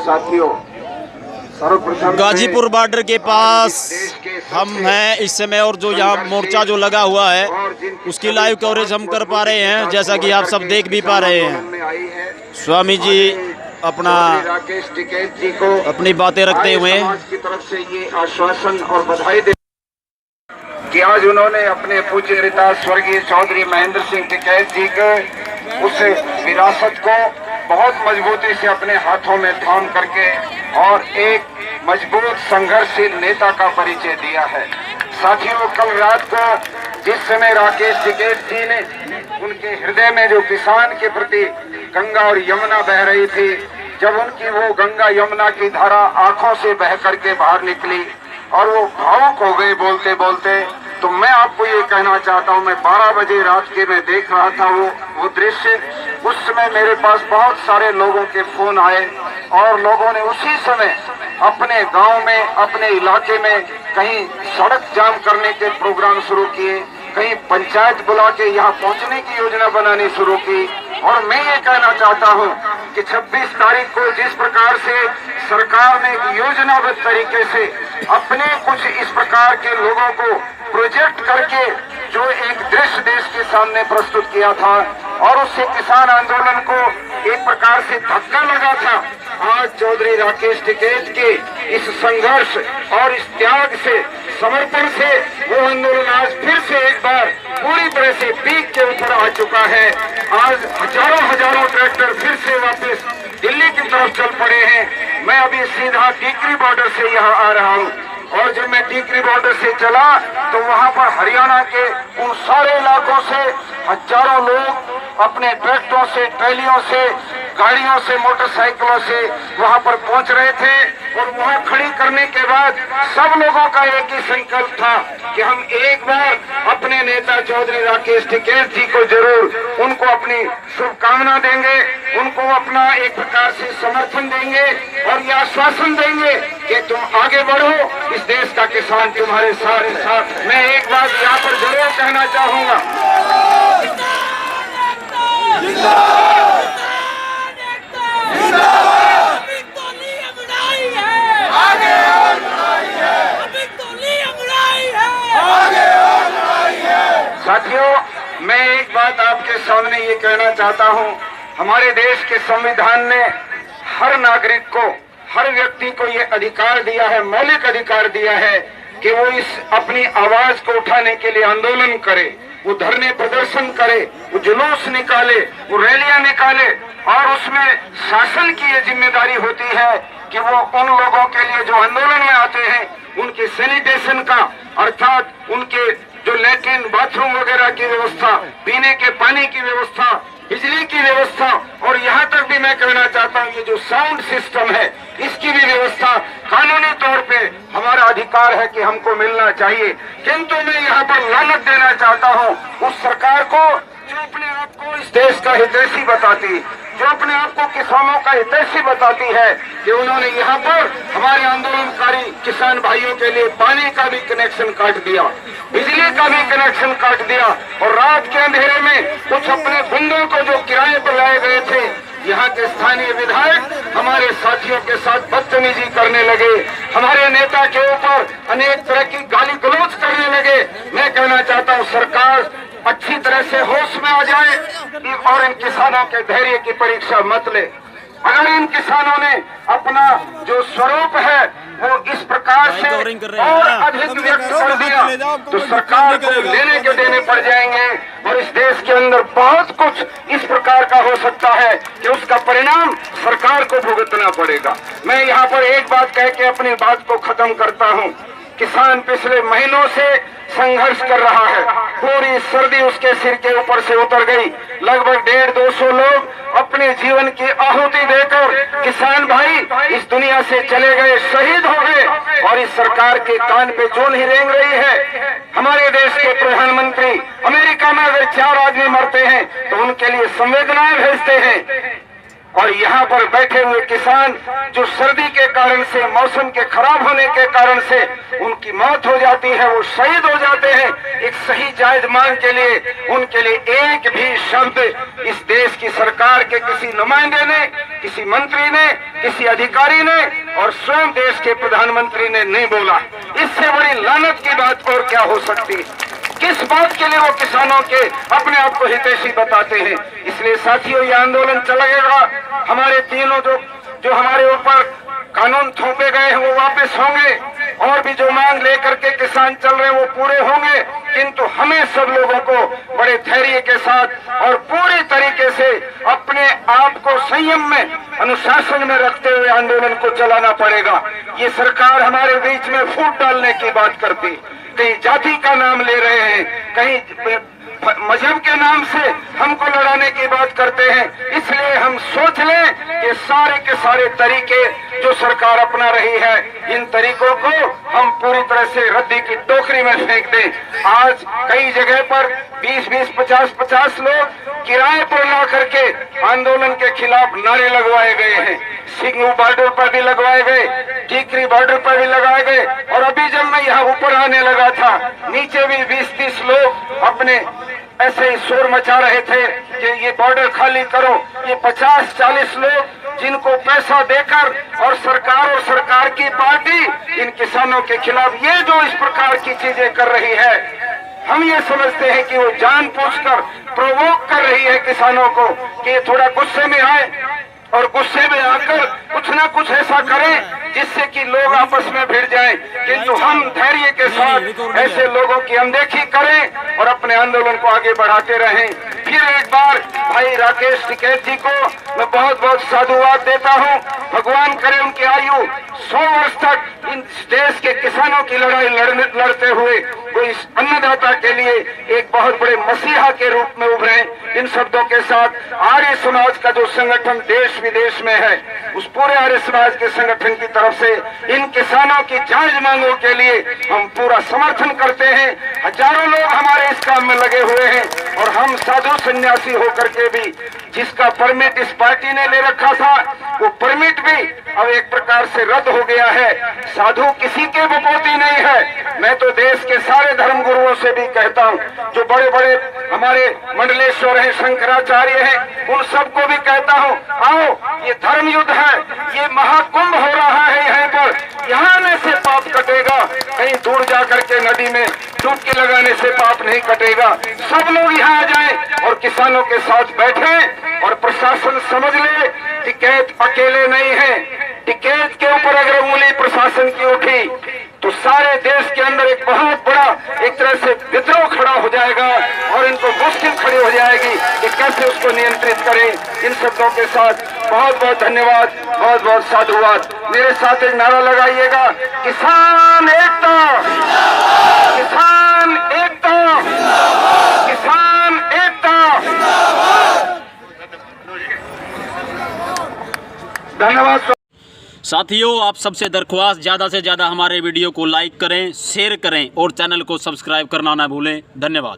साथियों, सर्वप्रथम गाजीपुर बॉर्डर के पास हम हैं इस समय, और जो यहाँ मोर्चा जो लगा हुआ है उसकी लाइव कवरेज हम कर पा रहे हैं, जैसा कि आप सब देख भी पा रहे हैं। स्वामी जी अपना राकेश टिकैत जी को अपनी बातें रखते हुए समाज की तरफ से ये आश्वासन और बधाई दे कि आज उन्होंने अपने पूज्य नेता स्वर्गीय चौधरी महेंद्र सिंह टिकैत जी के उस विरासत को बहुत मजबूती से अपने हाथों में थाम करके और एक मजबूत संघर्षशील नेता का परिचय दिया है। साथियों, कल रात को जिस समय राकेश टिकैत जी ने उनके हृदय में जो किसान के प्रति गंगा और यमुना बह रही थी, जब उनकी वो गंगा यमुना की धारा आंखों से बह करके बाहर निकली और वो भावुक हो गए बोलते बोलते, तो मैं आपको ये कहना चाहता हूँ, मैं 12 बजे रात के मैं देख रहा था वो दृश्य। उस समय मेरे पास बहुत सारे लोगों के फोन आए और लोगों ने उसी समय अपने गांव में, अपने इलाके में कहीं सड़क जाम करने के प्रोग्राम शुरू किए, कहीं पंचायत बुला के यहाँ पहुँचने की योजना बनानी शुरू की। और मैं ये कहना चाहता हूँ कि 26 तारीख को जिस प्रकार से सरकार ने योजनाबद्ध तरीके से अपने कुछ इस प्रकार के लोगों को प्रोजेक्ट करके जो एक दृश्य देश के सामने प्रस्तुत किया था और उससे किसान आंदोलन को एक प्रकार से धक्का लगा था, आज चौधरी राकेश टिकैत के इस संघर्ष और इस त्याग से, समर्पण से वो आंदोलन आज फिर से एक बार पूरी तरह से पीक के ऊपर आ चुका है। आज हजारों ट्रैक्टर फिर से वापस दिल्ली की तरफ चल पड़े हैं। मैं अभी सीधा टीकरी बॉर्डर से यहाँ आ रहा हूँ और जब मैं टीकरी बॉर्डर से चला तो वहाँ पर हरियाणा के उन सारे इलाकों से हजारों लोग अपने ट्रैक्टरों से, ट्रैलियों से, गाड़ियों से, मोटरसाइकिलों से वहाँ पर पहुँच रहे थे। और वहाँ खड़ी करने के बाद सब लोगों का एक ही संकल्प था कि हम एक बार अपने नेता चौधरी राकेश टिकैत जी को जरूर उनको अपनी शुभकामना देंगे, उनको अपना एक प्रकार से समर्थन देंगे और ये आश्वासन देंगे कि तुम आगे बढ़ो, इस देश का किसान तुम्हारे साथ। मैं एक बात यहाँ पर जरूर कहना चाहूँगा, साथियों, मैं एक बात आपके सामने ये कहना चाहता हूँ, हमारे देश के संविधान ने हर नागरिक को, हर व्यक्ति को ये अधिकार दिया है, मौलिक अधिकार दिया है कि वो इस अपनी आवाज को उठाने के लिए आंदोलन करे, वो धरने प्रदर्शन करे, वो जुलूस निकाले, वो रैलियां निकाले। और उसमें शासन की ये जिम्मेदारी होती है कि वो उन लोगों के लिए जो आंदोलन में आते हैं उनके सैनिटेशन का, अर्थात उनके जो लैट्रिन, बाथरूम वगैरह की व्यवस्था, पीने के पानी की व्यवस्था, बिजली की व्यवस्था, और यहाँ तक भी मैं कहना चाहता हूँ ये जो साउंड सिस्टम है इसकी भी व्यवस्था कानूनी तौर पे हमारा अधिकार है कि हमको मिलना चाहिए। किंतु मैं यहाँ पर लानत देना चाहता हूँ उस सरकार को जो अपने आप को इस देश का हितैषी बताती, जो अपने आप को किसानों का हितैषी बताती है, कि उन्होंने यहाँ पर हमारे आंदोलनकारी किसान भाइयों के लिए पानी का भी कनेक्शन काट दिया, बिजली का भी कनेक्शन काट दिया, और रात के अंधेरे में कुछ अपने बंदों को जो किराए पर लाए गए थे, यहाँ के स्थानीय विधायक हमारे साथियों के साथ बदतमीजी करने लगे, हमारे नेता के ऊपर अनेक तरह की गाली गलौज करने लगे। मैं कहना चाहता हूँ सरकार अच्छी तरह से होश में आ जाए और इन किसानों के धैर्य की परीक्षा मत ले। अगर इन किसानों ने अपना जो स्वरूप है वो इस प्रकार से और अधिक व्यक्त कर दिया तो सरकार को लेने के देने पड़ जाएंगे, और इस देश के अंदर बहुत कुछ इस प्रकार का हो सकता है कि उसका परिणाम सरकार को भुगतना पड़ेगा। मैं यहाँ पर एक बात कह के अपनी बात को खत्म करता हूँ। किसान पिछले महीनों से संघर्ष कर रहा है, पूरी सर्दी उसके सिर के ऊपर से उतर गई, लगभग 150-200 लोग अपने जीवन की आहुति देकर किसान भाई इस दुनिया से चले गए, शहीद हो गए, और इस सरकार के कान पे जून ही रेंग रही है। हमारे देश के प्रधानमंत्री अमेरिका में अगर 4 आदमी मरते हैं तो उनके लिए संवेदनाएं भेजते हैं, और यहाँ पर बैठे हुए किसान जो सर्दी के कारण से, मौसम के खराब होने के कारण से उनकी मौत हो जाती है, वो शहीद हो जाते हैं, एक सही जायज मांग के लिए उनके लिए एक भी शब्द इस देश की सरकार के किसी नुमाइंदे ने, किसी मंत्री ने, किसी अधिकारी ने और स्वयं देश के प्रधानमंत्री ने नहीं बोला। इससे बड़ी लानत की बात और क्या हो सकती? किस बात के लिए वो किसानों के अपने आप को हितैषी बताते हैं? इसलिए साथियों, ये आंदोलन चलेगा। हमारे तीनों जो हमारे ऊपर कानून थोपे गए हैं वो वापस होंगे, और भी जो मांग लेकर के किसान चल रहे हैं वो पूरे होंगे। किंतु हमें सब लोगों को बड़े धैर्य के साथ और पूरी तरीके से अपने आप को संयम में, अनुशासन में रखते हुए आंदोलन को चलाना पड़ेगा। ये सरकार हमारे बीच में फूट डालने की बात करती, कहीं जाति का नाम ले रहे हैं, कहीं मजहब के नाम से हमको लड़ाने की बात करते हैं। इसलिए हम सोच लें कि सारे के सारे तरीके जो सरकार अपना रही है, इन तरीकों को हम पूरी तरह से रद्दी की टोकरी में फेंक दें। आज कई जगह पर 20-20, 50-50 लोग किराए पर ला करके आंदोलन के खिलाफ नारे लगवाए गए हैं। सिंगू बॉर्डर पर भी लगवाए गए, टीकरी बॉर्डर पर भी लगाए गए, और अभी जब मैं यहाँ ऊपर आने लगा था, नीचे भी 20-30 लोग अपने ऐसे ही शोर मचा रहे थे कि ये बॉर्डर खाली करो। ये 50-40 लोग जिनको पैसा देकर और सरकार की पार्टी इन किसानों के खिलाफ ये जो इस प्रकार की चीजें कर रही है, हम ये समझते हैं कि वो जानबूझकर प्रोवोक कर रही है किसानों को कि ये थोड़ा गुस्से में आए और गुस्से में आकर कुछ ना कुछ ऐसा करें जिससे कि लोग आपस में भिड़ जाएं। किंतु हम धैर्य के साथ ऐसे लोगों की अनदेखी करें और अपने आंदोलन को आगे बढ़ाते रहें। फिर एक बार भाई राकेश टिकैत जी को मैं बहुत बहुत साधुवाद देता हूं। भगवान करे उनकी आयु 100 वर्ष तक इन देश के किसानों की लड़ाई लड़ते हुए वो इस अन्नदाता के लिए एक बहुत बड़े मसीहा के रूप में उभरे। इन शब्दों के साथ आर्य समाज का जो संगठन देश विदेश में है, उस पूरे आर्य समाज के संगठन की तरफ से इन किसानों की जायज मांगों के लिए हम पूरा समर्थन करते हैं। हजारों लोग हमारे इस काम में लगे हुए हैं, और हम साधु सन्यासी होकर के भी जिसका परमिट इस पार्टी ने ले रखा था, वो परमिट भी अब एक प्रकार से रद्द हो गया है। साधु किसी के बपोती नहीं है। मैं तो देश के सारे धर्म गुरुओं से भी कहता हूँ, जो बड़े बड़े हमारे मंडलेश्वर हैं, शंकराचार्य हैं, उन सबको भी कहता हूँ, आओ ये धर्म युद्ध है, ये महाकुंभ हो रहा है यहाँ पर, यहाँ आने से पाप कटेगा, कहीं दूर जाकर के नदी में डुबकी लगाने से पाप नहीं कटेगा। सब लोग यहाँ आ जाएं और किसानों के साथ बैठें, और प्रशासन समझ ले टिकैत अकेले नहीं है। टिकैत के ऊपर अगर उंगली प्रशासन की उठी तो सारे देश के अंदर एक बहुत बड़ा एक तरह से विद्रोह खड़ा हो जाएगा, और इनको मुश्किल खड़ी हो जाएगी कि कैसे उसको नियंत्रित करें। इन शब्दों के साथ बहुत बहुत धन्यवाद, बहुत बहुत साधुवाद। मेरे साथ एक नारा लगाइएगा, किसान एकता, किसान एकता, किसान एकता। धन्यवाद। साथियों, आप सबसे दरख्वास्त ज़्यादा से ज़्यादा हमारे वीडियो को लाइक करें, शेयर करें और चैनल को सब्सक्राइब करना ना भूलें। धन्यवाद।